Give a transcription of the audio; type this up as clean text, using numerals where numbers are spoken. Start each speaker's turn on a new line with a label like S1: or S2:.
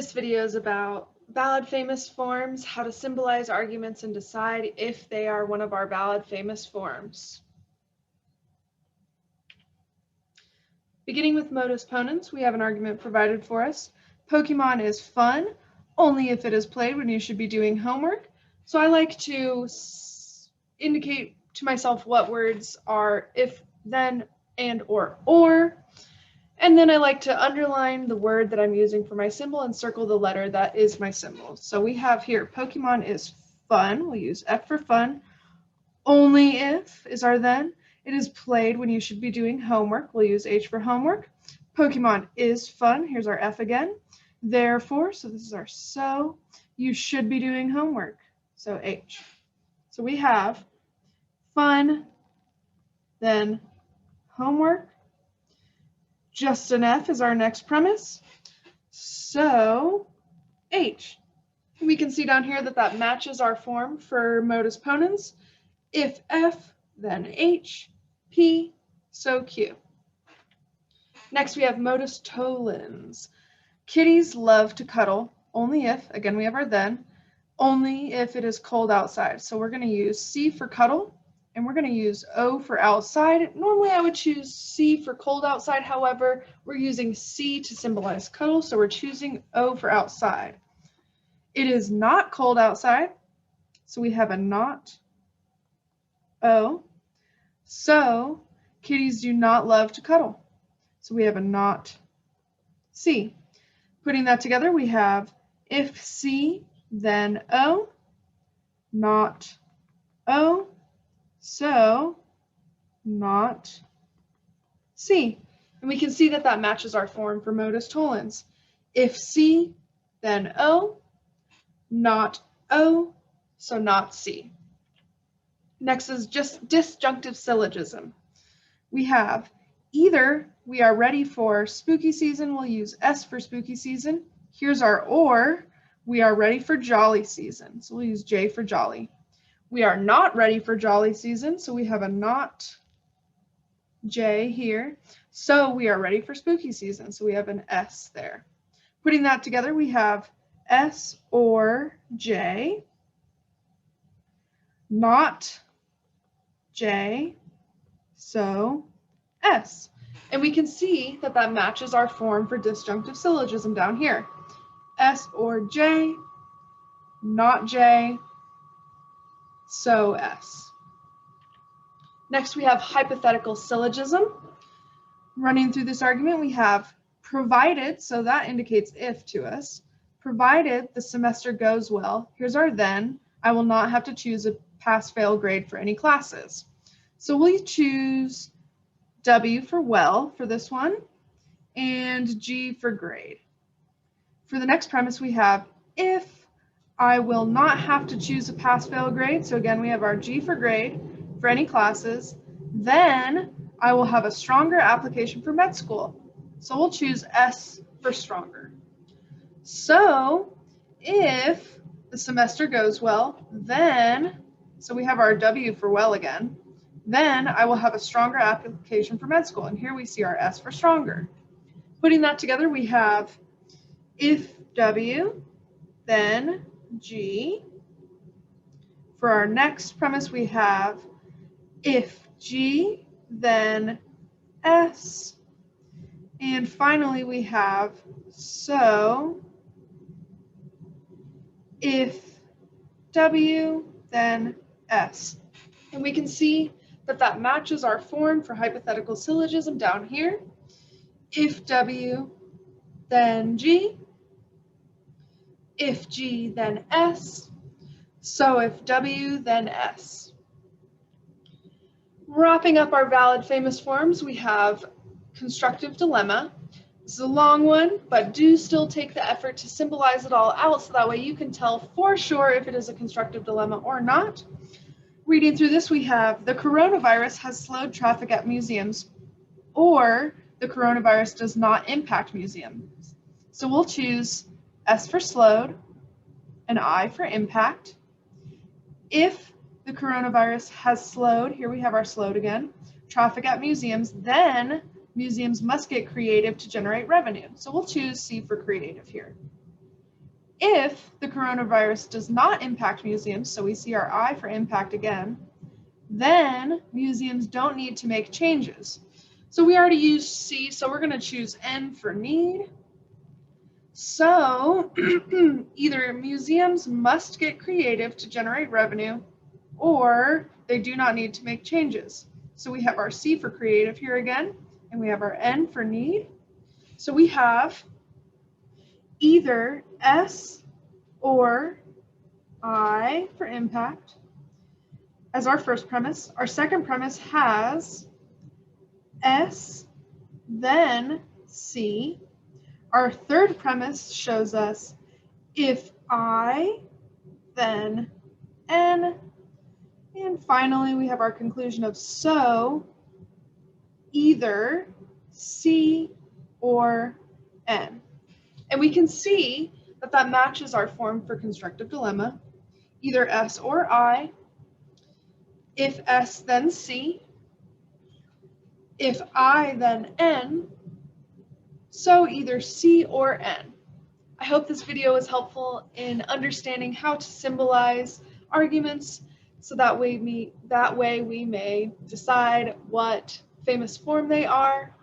S1: This video is about valid famous forms, how to symbolize arguments and decide if they are one of our valid famous forms. Beginning with modus ponens, we have an argument provided for us. Pokemon is fun only if it is played when you should be doing homework. So I like to indicate to myself what words are if, then, and, or. And then I like to underline the word that I'm using for my symbol and circle the letter that is my symbol. So we have here, Pokemon is fun. We'll use F for fun. Only if is our then. It is played when you should be doing homework. We'll use H for homework. Pokemon is fun. Here's our F again. Therefore, so this is our so, you should be doing homework. So H. So we have fun, then homework. Just an F is our next premise. So H. We can see down here that that matches our form for modus ponens. If F, then H, P, so Q. Next we have modus tollens. Kitties love to cuddle, only if, again we have our then, only if it is cold outside. So we're going to use C for cuddle, and we're going to use O for outside. Normally I would choose C for cold outside, however, we're using C to symbolize cuddle, so we're choosing O for outside. It is not cold outside, so we have a not O. So kitties do not love to cuddle, so we have a not C. Putting that together, we have if C, then O, not O, so not C. And we can see that that matches our form for modus tollens. If C, then O, not O, so not C. Next is just disjunctive syllogism. We have either we are ready for spooky season, we'll use S for spooky season. Here's our or, we are ready for jolly season, so we'll use J for jolly. We are not ready for jolly season, so we have a not J here. So we are ready for spooky season, so we have an S there. Putting that together, we have S or J, not J, so S. And we can see that that matches our form for disjunctive syllogism down here. S or J, not J, so S. Next we have hypothetical syllogism. Running through this argument, we have provided, so that indicates if to us, provided the semester goes well, here's our then, I will not have to choose a pass-fail grade for any classes. So we'll choose W for well for this one, and G for grade. For the next premise, we have if I will not have to choose a pass-fail grade, so again we have our G for grade for any classes, then I will have a stronger application for med school. So we'll choose S for stronger. So if the semester goes well, then, so we have our W for well again, then I will have a stronger application for med school. And here we see our S for stronger. Putting that together, we have if W, then G. For our next premise, we have if G, then S. And finally, we have so if W, then S. And we can see that that matches our form for hypothetical syllogism down here. If W, then G. If G, then S. So if W, then S. Wrapping up our valid famous forms, we have constructive dilemma. This is a long one, but do still take the effort to symbolize it all out so that way you can tell for sure if it is a constructive dilemma or not. Reading through this, we have the coronavirus has slowed traffic at museums, or the coronavirus does not impact museums. So we'll choose S for slowed and I for impact. If the coronavirus has slowed, here we have our slowed again, traffic at museums, then museums must get creative to generate revenue. So we'll choose C for creative here. If the coronavirus does not impact museums, so we see our I for impact again, then museums don't need to make changes. So we already used C, so we're going to choose N for need. So either museums must get creative to generate revenue, or they do not need to make changes. So we have our C for creative here again, and we have our N for need. So we have either S or I for impact as our first premise. Our second premise has S, then C. Our third premise shows us if I, then N. And finally, we have our conclusion of so either C or N. And we can see that that matches our form for constructive dilemma, either S or I, if S then C, if I then N, so either C or N. I hope this video was helpful in understanding how to symbolize arguments so that way we may decide what famous form they are